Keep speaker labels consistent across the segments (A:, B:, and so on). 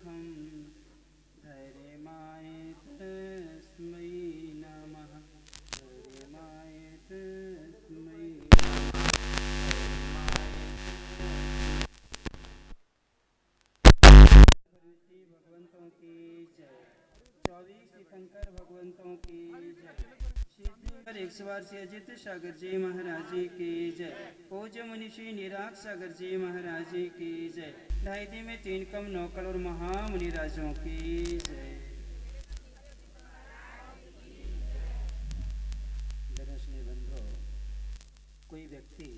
A: सुखम धैर्यमाय तस्मै नमः धैर्यमाय तस्मै भगवंतों की जय। 24 तीर्थंकर भगवंतों की जय। सिद्धेश्वर 108 अजित सागर जी महाराज जी की जय। पूज्य मुनिषी निराग सागर जी महाराज जी की जय। ढाई दिन में 3 कम 9 करोड़ महामुनि राजों की जय। दर्शनीय बंधुओं, कोई व्यक्ति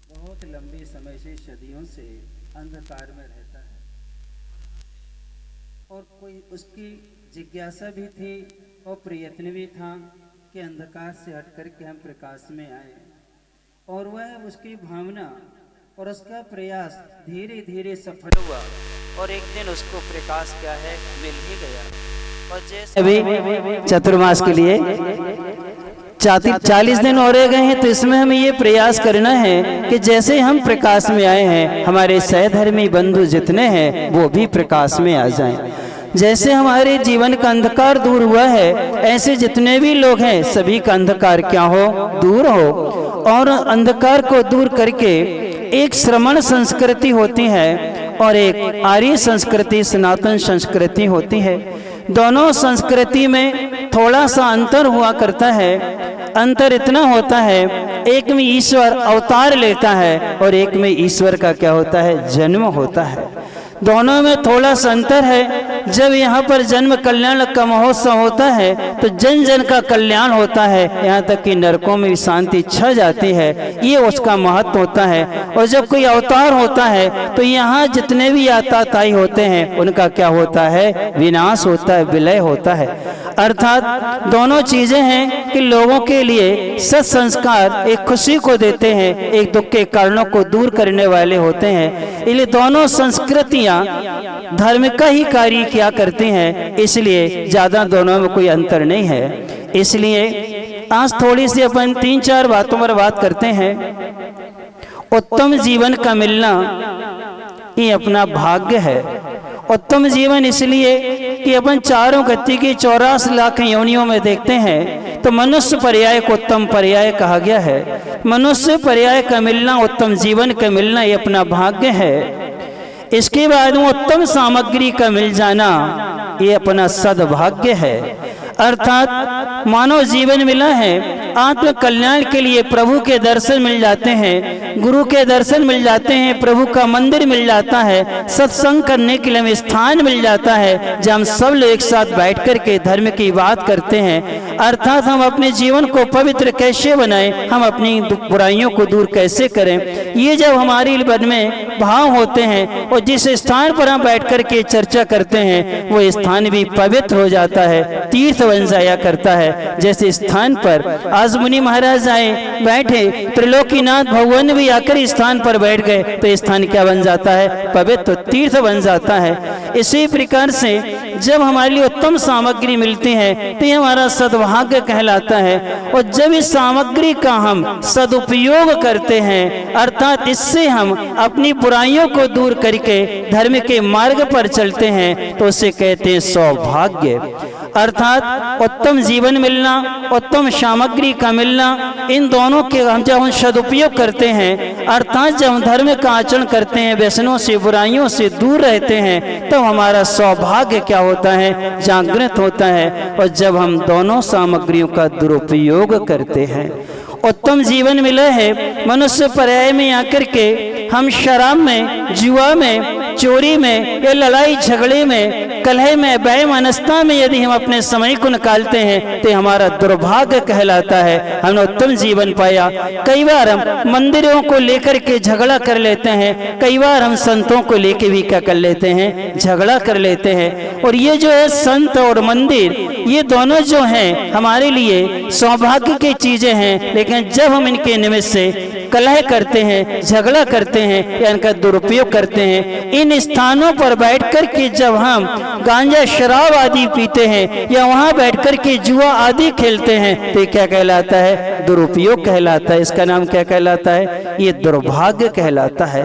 A: बहुत लंबे समय से सदियों से अंधकार में रहता है और कोई उसकी जिज्ञासा भी थी और प्रयत्न भी था कि अंधकार से हट करके हम प्रकाश में आए, और वह उसकी भावना और उसका प्रयास धीरे धीरे सफल हुआ और एक दिन उसको प्रकाश क्या है मिल ही गया। और जैसे
B: अभी चतुर्मास के लिए 40 दिन और रह गए हैं, तो इसमें हमें ये प्रयास करना है कि जैसे हम प्रकाश में आए हैं, हमारे सहधर्मी बंधु जितने हैं वो भी प्रकाश में आ जाएं। जैसे हमारे जीवन का अंधकार दूर हुआ है, ऐसे जितने भी लोग हैं सभी का अंधकार क्या हो, दूर हो। और अंधकार को दूर करके एक श्रमण संस्कृति होती है और एक आर्य संस्कृति, सनातन संस्कृति होती है। दोनों संस्कृति में थोड़ा सा अंतर हुआ करता है। अंतर इतना होता है, एक में ईश्वर अवतार लेता है और एक में ईश्वर का क्या होता है, जन्म होता है। दोनों में थोड़ा सा अंतर है। जब यहाँ पर जन्म कल्याण का महोत्सव होता है तो जन जन का कल्याण होता है, यहाँ तक कि नरकों में भी शांति छा जाती है, ये उसका महत्व होता है। और जब कोई अवतार होता है तो यहाँ जितने भी आताताई होते हैं उनका क्या होता है, विनाश होता है, विलय होता है। अर्थात दोनों चीजें हैं कि लोगों के लिए सत्संस्कार एक खुशी को देते हैं, एक दुख के कारणों को दूर करने वाले होते हैं। इसलिए दोनों संस्कृतियां धर्म का ही कार्य किया करती हैं, इसलिए ज्यादा दोनों में कोई अंतर नहीं है। इसलिए आज थोड़ी सी अपन 3-4 बातों पर बात करते हैं। उत्तम जीवन का मिलना ये अपना भाग्य है। उत्तम जीवन इसलिए कि अपन चारों गति की 84 लाख योनियों में देखते हैं तो मनुष्य पर्याय को उत्तम पर्याय कहा गया है। मनुष्य पर्याय का मिलना, उत्तम जीवन का मिलना ये अपना भाग्य है। इसके बाद उत्तम सामग्री का मिल जाना ये अपना सद्भाग्य है। अर्थात मानव जीवन मिला है, आत्म कल्याण के लिए प्रभु के दर्शन मिल जाते हैं, गुरु के दर्शन मिल जाते हैं, प्रभु का मंदिर मिल जाता है, सत्संग करने के लिए हमें स्थान मिल जाता है जब हम सब लोग एक साथ बैठ कर के धर्म की बात करते हैं। अर्थात हम अपने जीवन को पवित्र कैसे बनाएं, हम अपनी बुराइयों को दूर कैसे करें, ये जब हमारी मन में भाव होते हैं और जिस स्थान पर हम बैठ कर के चर्चा करते हैं वो स्थान भी पवित्र हो जाता है, तीर्थ बन जाया करता है। जैसे स्थान पर आज मुनि महाराज आए बैठे, त्रिलोकीनाथ भगवान भी आकर स्थान पर बैठ गए तो स्थान क्या बन जाता है, पवित्र तीर्थ बन जाता है। इसी प्रकार से जब हमारे लिए उत्तम सामग्री मिलती है तो ये हमारा सद्भाग्य कहलाता है। और जब इस सामग्री का हम सदुपयोग करते हैं, अर्थात इससे हम अपनी बुराइयों को दूर करके धर्म के मार्ग पर चलते हैं तो उसे कहते हैं सौभाग्य। अर्थात उत्तम जीवन मिलना, उत्तम सामग्री का मिलना, इन दोनों के हम जब हम सदुपयोग करते हैं, अर्थात जब हम धर्म का आचरण करते हैं, व्यसनों से बुराइयों से दूर रहते हैं, तो हमारा सौभाग्य क्या होता है, जागृत होता है। और जब हम दोनों सामग्रियों का दुरुपयोग करते हैं, उत्तम जीवन मिला है। मनुष्य पर्याय में आकर के हम शराब में, जुआ में, चोरी में, या लड़ाई झगड़े में, कलह में, वैमनस्यता में यदि हम अपने समय को निकालते हैं तो हमारा दुर्भाग्य कहलाता है। हमने उत्तम जीवन पाया। कई बार हम मंदिरों को लेकर के झगड़ा कर लेते हैं, कई बार हम संतों को लेकर भी क्या कर लेते हैं, झगड़ा कर लेते हैं। और ये जो है संत और मंदिर, ये दोनों जो हैं हमारे लिए सौभाग्य की चीजें हैं, लेकिन जब हम इनके निमित्त से कलह करते हैं, झगड़ा करते हैं या इनका दुरुपयोग करते हैं, इन स्थानों पर बैठकर के जब हम गांजा शराब आदि पीते हैं या वहां बैठकर के जुआ आदि खेलते हैं तो क्या कहलाता है, दुरुपयोग कहलाता है। इसका नाम क्या कहलाता है, ये दुर्भाग्य कहलाता है।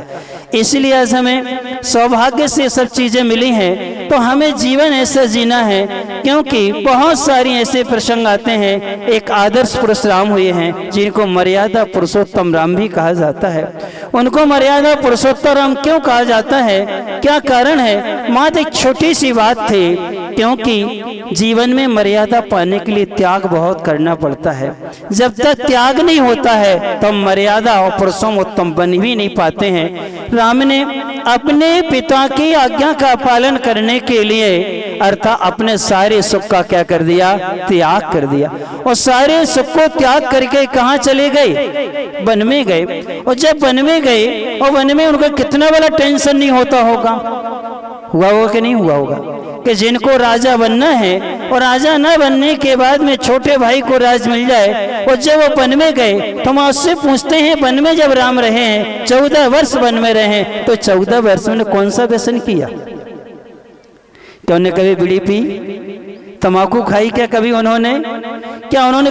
B: इसलिए आज हमें सौभाग्य से सब चीजें मिली हैं, तो हमें जीवन ऐसा जीना है, क्योंकि बहुत सारी ऐसे प्रसंग आते हैं। एक आदर्श पुरुष राम हुए हैं जिनको मर्यादा पुरुषोत्तम राम भी कहा जाता है। उनको मर्यादा पुरुषोत्तम राम क्यों कहा जाता है, क्या कारण है? मात्र एक छोटी सी बात थी, क्योंकि जीवन में मर्यादा पाने के लिए त्याग बहुत करना पड़ता है। जब तक त्याग नहीं होता है तो मर्यादा और पुरुषोत्तम बन भी नहीं पाते हैं। राम ने अपने पिता की आज्ञा का पालन करने के लिए अर्थात अपने सारे सुख का क्या कर दिया? त्याग कर दिया। और सारे सुख को त्याग करके कहाँ चले गए? वन में गए। और जब वन में गए और वन में उनका कितना बड़ा टेंशन नहीं होता होगा, हुआ होगा कि नहीं हुआ होगा, कि जिनको राजा बनना है और राजा न बनने के बाद में छोटे भाई को राज मिल जाए। और जब वो वन में गए तो हम उससे पूछते हैं, वन में जब राम रहे हैं, 14 वर्ष वन में रहे, तो 14 वर्ष में कौन सा व्यसन किया? क्या उन्होंने कभी बीड़ी पी, तंबाकू खाई? क्या कभी उन्होंने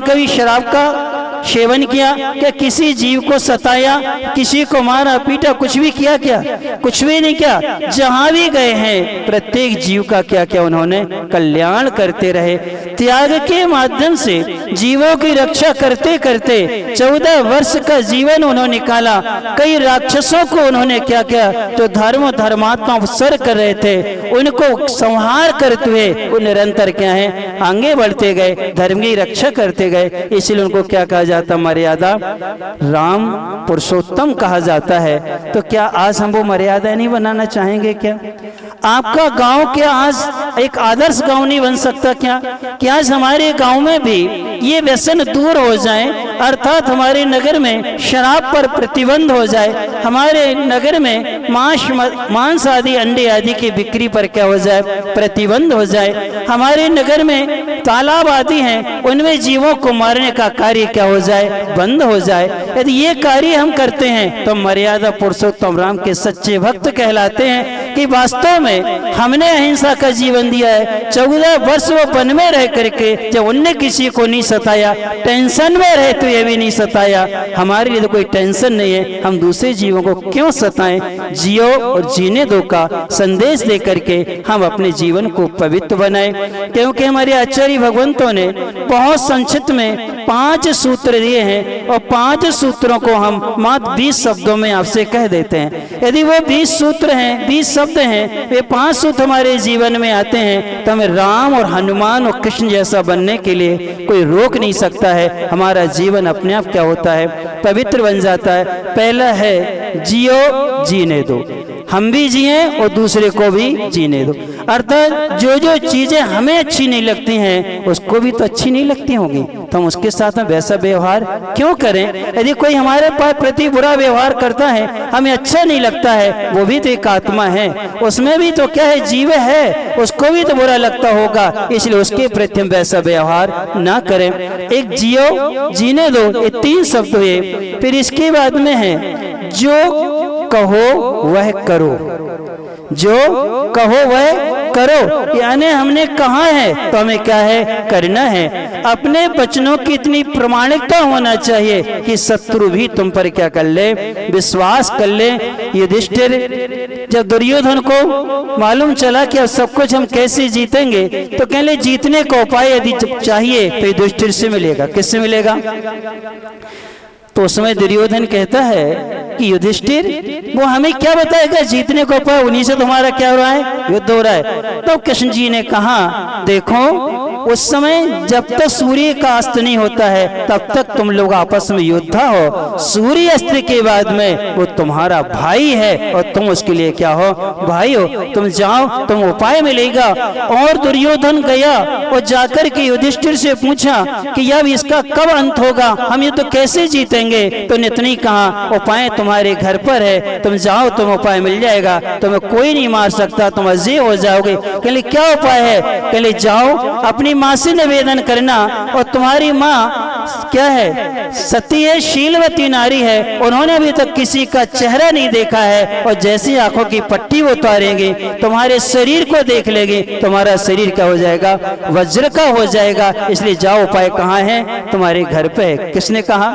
B: कभी शराब का सेवन किया? क्या किसी जीव को सताया, किसी को मारा पीटा, कुछ भी किया? क्या कुछ भी नहीं किया। जहां भी गए हैं प्रत्येक जीव का क्या क्या उन्होंने कल्याण करते रहे। त्याग के माध्यम से जीवों की रक्षा करते करते 14 वर्ष का जीवन उन्होंने निकाला। कई राक्षसों को उन्होंने क्या क्या जो धर्मात्मा उपसर्ग कर रहे थे उनको संहार करते हुए वो निरंतर क्या है आगे बढ़ते गए, धर्म की रक्षा करते गए। इसलिए उनको क्या कहा जाता? मर्यादा राम पुरुषोत्तम कहा जाता है। तो क्या आज हम वो मर्यादा नहीं बनाना चाहेंगे? क्या आपका गांव क्या आज एक आदर्श गांव नहीं बन सकता? क्या आज हमारे गांव में भी ये व्यसन दूर हो जाए, अर्थात हमारे नगर में शराब पर प्रतिबंध हो जाए, हमारे नगर में मांस आदि अंडे आदि की बिक्री पर क्या हो जाए? प्रतिबंध हो जाए। हमारे नगर में तालाब आदि हैं, उनमें जीवों को मारने का कार्य क्या हो जाए? बंद हो जाए। यदि ये कार्य हम करते हैं तो मर्यादा पुरुषोत्तम राम के सच्चे भक्त कहलाते हैं कि वास्तव में हमने अहिंसा का जीवन दिया है। 14 वर्ष वो वन में रह करके जब उनने किसी को नहीं सताया, टेंशन में रहे तो ये भी नहीं सताया। हमारे लिए तो कोई टेंशन नहीं है, हम दूसरे जीवों को क्यों सताएं? जियो और जीने दो का संदेश दे करके हम अपने जीवन को पवित्र बनाएं। क्योंकि हमारे आचार्य भगवंतों ने बहुत संक्षिप्त में 5 सूत्र दिए हैं और 5 सूत्रों को हम मात्र 20 शब्दों में आपसे कह देते हैं। यदि वो 20 सूत्र हैं, 20 शब्द हैं, वे 5 सूत्र हमारे जीवन में आते हैं तो हमें राम और हनुमान और कृष्ण जैसा बनने के लिए कोई रोक नहीं सकता है। हमारा जीवन अपने आप क्या होता है? पवित्र बन जाता है। पहला है जियो जीने दो, हम भी जिए और दूसरे को भी जीने दो। अर्थात जो जो चीजें हमें अच्छी नहीं लगती हैं उसको भी तो अच्छी नहीं लगती होंगी, तो हम उसके साथ में वैसा व्यवहार क्यों करें? यदि कोई हमारे पास प्रति बुरा व्यवहार करता है, हमें अच्छा नहीं लगता है, वो भी तो एक आत्मा है, उसमें भी तो क्या है? जीव है, उसको भी तो बुरा लगता होगा। इसलिए उसके प्रति हम वैसा व्यवहार ना करें। एक जियो जीने दो, ये 3 शब्द हुए। फिर इसके बाद में है जो कहो वह करो, जो कहो वह करो, यानी हमने कहा है तो हमें क्या है? करना है। अपने वचनों की इतनी प्रमाणिकता होना चाहिए कि शत्रु भी तुम पर क्या कर ले? विश्वास कर ले। युधिष्ठिर जब दुर्योधन को मालूम चला कि अब सब कुछ हम कैसे जीतेंगे, तो कह ले जीतने का उपाय यदि चाहिए तो युधिष्ठिर से मिलेगा। किससे मिलेगा? तो उस समय दुर्योधन कहता है कि युधिष्ठिर वो हमें क्या बताएगा जीतने को उपाय? उन्हीं से तुम्हारा क्या हो रहा है? युद्ध हो रहा है। तो कृष्ण जी ने कहा देखो उस समय जब तक सूर्य का अस्त नहीं होता है तब तक तुम लोग आपस में योद्धा हो। सूर्य अस्त के बाद में वो तुम्हारा भाई है और तुम उसके लिए क्या हो? भाई हो। तुम जाओ, तुम उपाय मिलेगा। और दुर्योधन गया और जाकर के युधिष्ठिर से पूछा कि अब इसका कब अंत होगा, हम ये तो कैसे जीतेंगे? तो नितनी कहा उपाय तुम्हारे घर पर है, तुम जाओ, तुम उपाय मिल जाएगा, तुम्हें कोई नहीं मार सकता, तुम अजय हो जाओगे। कहले क्या उपाय है? कहले जाओ अपनी माँ से निवेदन करना, और तुम्हारी माँ क्या है? सती है, शीलवती नारी है, उन्होंने अभी तक किसी का चेहरा नहीं देखा है, और जैसी आंखों की पट्टी वो उतारेंगे तुम्हारे शरीर को देख लेंगे, तुम्हारा शरीर क्या हो जाएगा? वज्र का हो जाएगा। इसलिए जाओ, उपाय कहाँ है? तुम्हारे घर पे है। किसने कहा?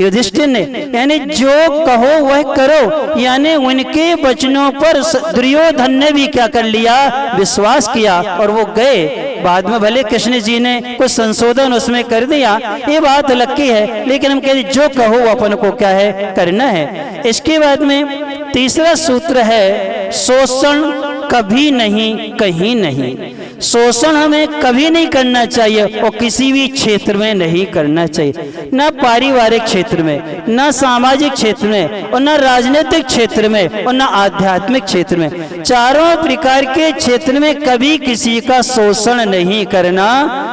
B: युधिष्ठिर ने, यानी जो कहो वह करो, यानी उनके वचनों पर दुर्योधन ने भी क्या कर लिया, विश्वास किया और वो गए। बाद में भले कृष्ण जी ने कुछ संशोधन उसमें कर दिया, ये बात अलग की है, लेकिन हम कहते जो कहो अपन को क्या है, करना है। इसके बाद में तीसरा सूत्र है, शोषण कभी नहीं, कहीं नहीं। शोषण हमें कभी नहीं करना चाहिए और किसी भी क्षेत्र में नहीं करना चाहिए, ना पारिवारिक क्षेत्र में, ना सामाजिक क्षेत्र में, और ना राजनीतिक क्षेत्र में, और ना आध्यात्मिक क्षेत्र में। चारों प्रकार के क्षेत्र में कभी किसी का शोषण नहीं करना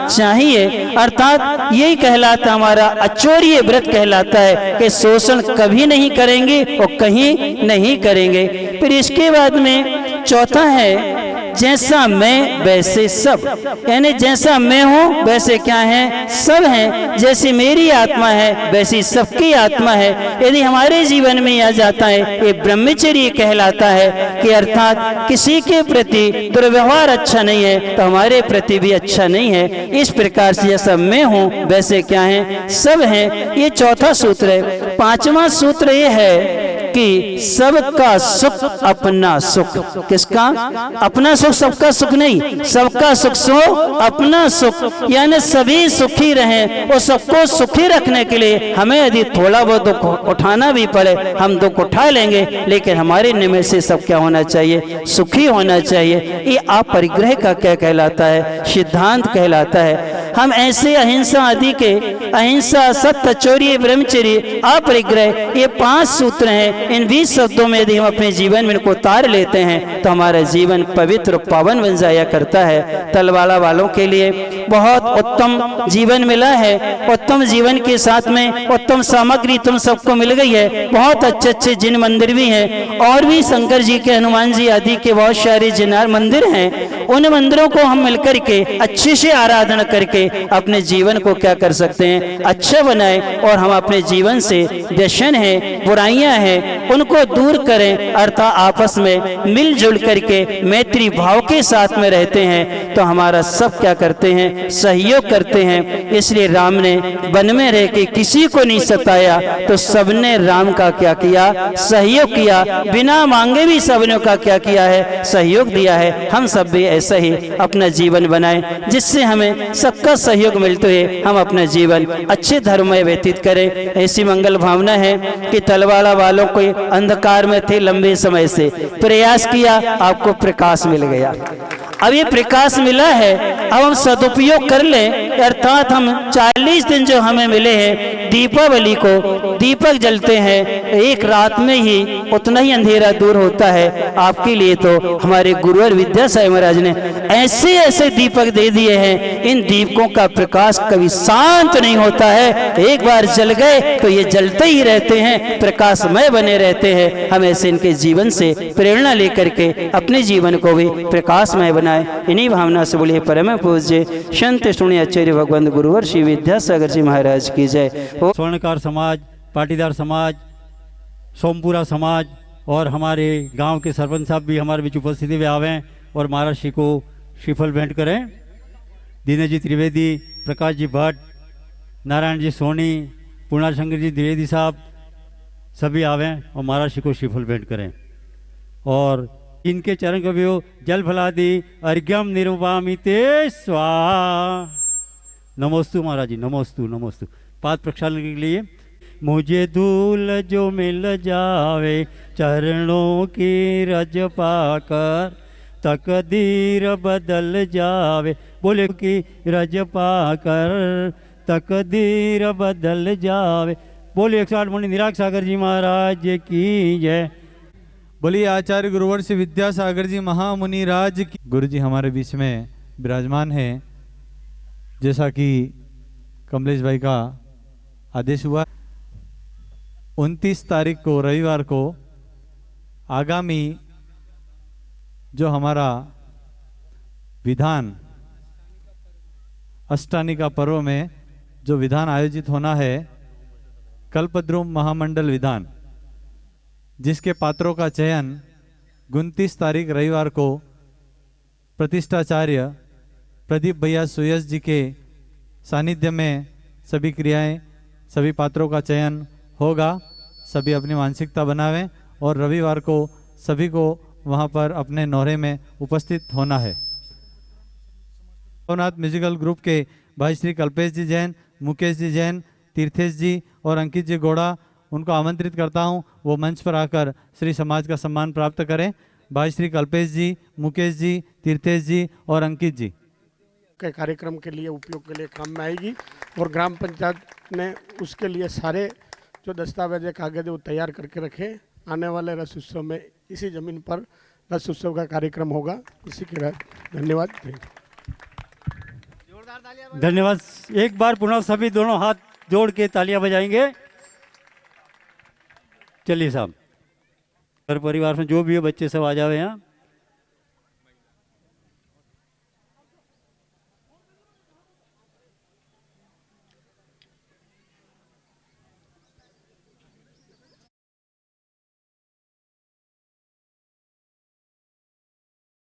B: चाहिए। अर्थात यही कहलाता, हमारा अचौर्य व्रत कहलाता है कि शोषण कभी नहीं करेंगे और कहीं नहीं करेंगे। फिर इसके बाद में चौथा है, जैसा मैं वैसे सब, यानी जैसा मैं हूं वैसे क्या है, सब हैं। जैसे मेरी आत्मा है वैसी सबकी आत्मा है। यदि हमारे जीवन में आ जाता है, ये ब्रह्मचर्य कहलाता है कि अर्थात किसी के प्रति दुर्व्यवहार अच्छा नहीं है तो हमारे प्रति भी अच्छा नहीं है। इस प्रकार से जैसा मैं हूं वैसे क्या है, सब हैं। ये चौथा सूत्र है। पांचवा सूत्र ये है कि सबका सुख अपना सुख। किसका? अपना सुख, सबका सुख नहीं, सबका सुख सो अपना सुख, यानी सभी सुखी रहें। और सबको सुखी रखने के लिए हमें यदि थोड़ा बहुत दुख उठाना भी पड़े, हम दुख उठा लेंगे, लेकिन हमारे निमित्त से सब क्या होना चाहिए, सुखी होना चाहिए। ये अपरिग्रह का क्या कहलाता है, सिद्धांत कहलाता है। हम ऐसे अहिंसा आदि के, अहिंसा, सत्य, चौर्य, ब्रह्मचर्य, अपरिग्रह, ये 5 सूत्र हैं। इन 20 शब्दों में यदि हम अपने जीवन में इनको उतार लेते हैं तो हमारा जीवन पवित्र पावन बन जाया करता है। तलवाड़ा वालों के लिए बहुत उत्तम जीवन मिला है। उत्तम जीवन के साथ में उत्तम सामग्री तुम सबको मिल गई है। बहुत अच्छे अच्छे जिन मंदिर भी हैं, और भी शंकर जी के, हनुमान जी आदि के बहुत सारे जिन मंदिर हैं। उन मंदिरों को हम मिलकर के अच्छे से आराधना करके अपने जीवन को क्या कर सकते हैं, अच्छा बनाए, और हम अपने जीवन से व्यसन है, बुराइयां हैं, उनको दूर करें। अर्थात आपस में मिलजुल करके मैत्री भाव के साथ में रहते हैं तो हमारा सब क्या करते हैं, सहयोग करते हैं। इसलिए राम ने वन में रह के किसी को नहीं सताया, तो सबने राम का क्या किया, सहयोग किया। बिना मांगे भी सबने का क्या किया है, सहयोग दिया है। हम सब भी ऐसा ही अपना जीवन बनाएं, जिससे हमें सबका सहयोग मिलते हुए हम अपना जीवन अच्छे धर्म में व्यतीत करें। ऐसी मंगल भावना है कि तलवाड़ा वालों को अंधकार में थे लंबे समय से, प्रयास किया, आपको प्रकाश मिल गया। अब ये प्रकाश मिला है, अब हम सदुपयोग कर लें। अर्थात हम 40 दिन जो हमें मिले हैं, दीपावली को दीपक जलते हैं, एक रात में ही उतना ही अंधेरा दूर होता है। आपके लिए तो हमारे गुरुवर विद्यासागर महाराज ने ऐसे ऐसे दीपक दे दिए हैं, इन दीपकों का प्रकाश कभी शांत नहीं होता है। एक बार जल गए तो ये जलते ही रहते हैं, प्रकाशमय बने रहते हैं। हम ऐसे इनके जीवन से प्रेरणा लेकर के अपने जीवन को भी प्रकाशमय बनाए। इन्हीं भावना से बोलिए परम पूज्य संत सुनी आचार्य भगवंत गुरुवर श्री विद्यासागर जी महाराज की जय।
C: स्वर्णकार समाज, पाटीदार समाज, सोमपुरा समाज और हमारे गांव के सरपंच साहब भी हमारे बीच उपस्थिति में आवें और महाराज श्री को श्रीफल भेंट करें। दीनज जी त्रिवेदी, प्रकाश जी भट्ट, नारायण जी सोनी, पूर्णाशंकर जी द्विवेदी साहब सभी आवें और महाराज श्री को श्रीफल भेंट करें। और इनके चरण कवियों जल फलादि अर्घ्यम निर्वामी ते स्वाहा। नमोस्तु महाराज जी, नमोस्तु नमोस्तु। पाद प्रक्षालन के लिए मुझे धूल जो मिल जावे चरणों की रज पाकर, तकदीर बदल जावे। बोले की रज पाकर तकदीर बदल जावे। बोले 108 मुनि निराग सागर जी महाराज की जय।
D: बोलिए आचार्य गुरुवर श्री विद्यासागर जी महामुनि राज की। गुरु जी हमारे बीच में विराजमान हैं। जैसा कि कमलेश भाई का आदेश हुआ, 29 तारीख को रविवार को आगामी जो हमारा विधान अष्टानी का पर्व में जो विधान आयोजित होना है, कल्पद्रुम महामंडल विधान, जिसके पात्रों का चयन 29 तारीख रविवार को प्रतिष्ठाचार्य प्रदीप भैया सुयस जी के सानिध्य में सभी क्रियाएं, सभी पात्रों का चयन होगा, सभी अपनी मानसिकता बनावें और रविवार को सभी को वहाँ पर अपने नौरे में उपस्थित होना है। भवनाथ म्यूजिकल ग्रुप के भाई श्री कल्पेश जी जैन, मुकेश जी जैन, तीर्थेश जी और अंकित जी गोड़ा, उनको आमंत्रित करता हूं, वो मंच पर आकर श्री समाज का सम्मान प्राप्त करें। भाई श्री कल्पेश जी, मुकेश जी, तीर्थेश जी और अंकित जी
E: के कार्यक्रम के लिए उपयोग के लिए काम में आएगी और ग्राम पंचायत ने उसके लिए सारे जो दस्तावेज कागज वो तैयार करके रखे। आने वाले रस उत्सव में इसी जमीन पर रस उत्सव का कार्यक्रम होगा। इसी के धन्यवाद।
C: धन्यवाद। एक बार पुनः सभी दोनों हाथ जोड़ के तालियां बजाएंगे। चलिए साहब, घर परिवार में जो भी है बच्चे सब आ जावे यहाँ।